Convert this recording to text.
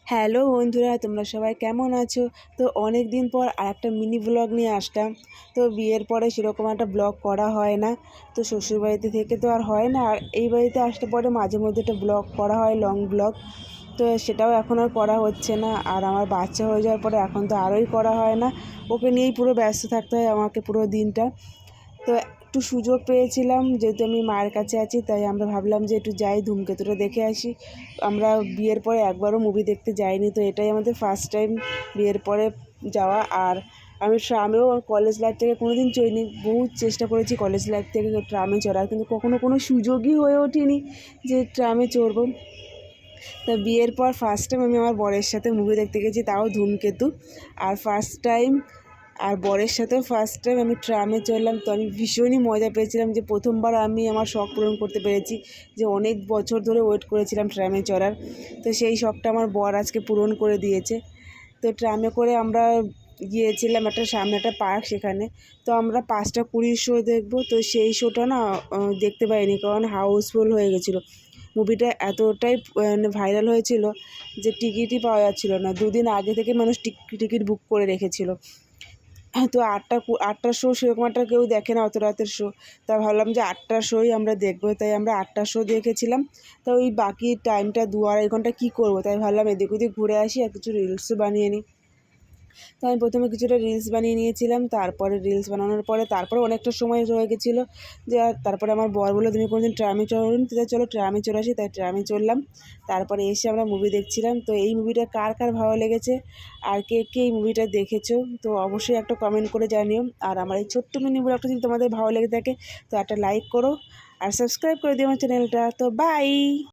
Hello বন্ধুরা, তোমরা সবাই কেমন আছো? তো অনেক দিন পর আরেকটা মিনি ব্লগ নিয়ে আসলাম। তো বিয়ের পরে সেরকম একটা ব্লগ করা হয় না, তো শ্বশুরবাড়িতে থেকে তো আর হয় না, আর এই বাড়িতে আসতে পরে মাঝে মধ্যে একটা ব্লগ করা হয়, লং ব্লগ। তো সেটাও এখন আর করা হচ্ছে না, আর আমার বাচ্চা হয়ে যাওয়ার পরে এখন তো আরোই করা হয় না। ওকে নিয়েই পুরো ব্যস্ত থাকতে হয় আমাকে পুরো দিনটা। তো একটু সুযোগ পেয়েছিলাম, যেহেতু আমি মায়ের কাছে আছি, তাই আমরা ভাবলাম যে একটু যাই, ধূমকেতুটা দেখে আসি। আমরা বিয়ের পরে একবারও মুভি দেখতে যাইনি, তো এটাই আমাদের ফার্স্ট টাইম বিয়ের পরে যাওয়া। আর আমি ট্রামেও কলেজ লাইফ থেকে কোনো দিন চড়িনি, বহু চেষ্টা করেছি কলেজ লাইফ থেকে ট্রামে চড়ার, কিন্তু কখনো কোনো সুযোগই হয়ে ওঠেনি যে ট্রামে চড়বো। তা বিয়ের পর ফার্স্ট টাইম আমি আমার বরের সাথে মুভি দেখতে গেছি, তাও ধূমকেতু। আর ফার্স্ট টাইম, আর বরের সাথেও ফার্স্ট টাইম আমি ট্রামে চড়লাম। তো আমি ভীষণই মজা পেয়েছিলাম যে প্রথমবার আমি আমার শখ পূরণ করতে পেরেছি, যে অনেক বছর ধরে ওয়েট করেছিলাম ট্রামে চড়ার। তো সেই শখটা আমার বর আজকে পূরণ করে দিয়েছে। তো ট্রামে করে আমরা গিয়েছিলাম একটা সামনে একটা পার্ক, সেখানে তো আমরা 5:20 শো দেখবো। তো সেই শোটা না দেখতে পাইনি, কারণ হাউসফুল হয়ে গেছিলো। মুভিটা এতটাই ভাইরাল হয়েছিল যে টিকিটই পাওয়া যাচ্ছিল না, দুদিন আগে থেকে মানুষ টিকিট বুক করে রেখেছিল। তো 8টার শো সেরকম একটা কেউ দেখে না, অত রাতের শো। তা ভাবলাম যে 8টার শোই আমরা দেখবো, তাই আমরা 8টার শো দেখেছিলাম। তো ওই বাকি টাইমটা 2-2.5 ঘন্টা কী করবো, তাই ভাবলাম এদিক ওদিক ঘুরে আসি আর কিছু রিলসও বানিয়ে নিই। তো আমি প্রথমে কিছুটা রিলস বানিয়ে নিয়েছিলাম, তারপরে রিলস বানানোর পরে তারপরে অনেকটা সময় রয়ে গেছিলো, যে আর তারপরে আমার বর বললো তুমি কোনোদিন ট্রামে চড়োনি, তো চলো ট্রামে চলে আসি, তাই ট্রামে চললাম। তারপরে এসে আমরা মুভি দেখছিলাম। তো এই মুভিটা কার কার ভালো লেগেছে, আর কে কে এই মুভিটা দেখেছো, তো অবশ্যই একটা কমেন্ট করে জানিও। আর আমার এই ছোট্ট মিনি ব্লগটা যদি তোমাদের ভালো লেগে থাকে, তো একটা লাইক করো আর সাবস্ক্রাইব করে দিও আমার চ্যানেলটা। তো বাই।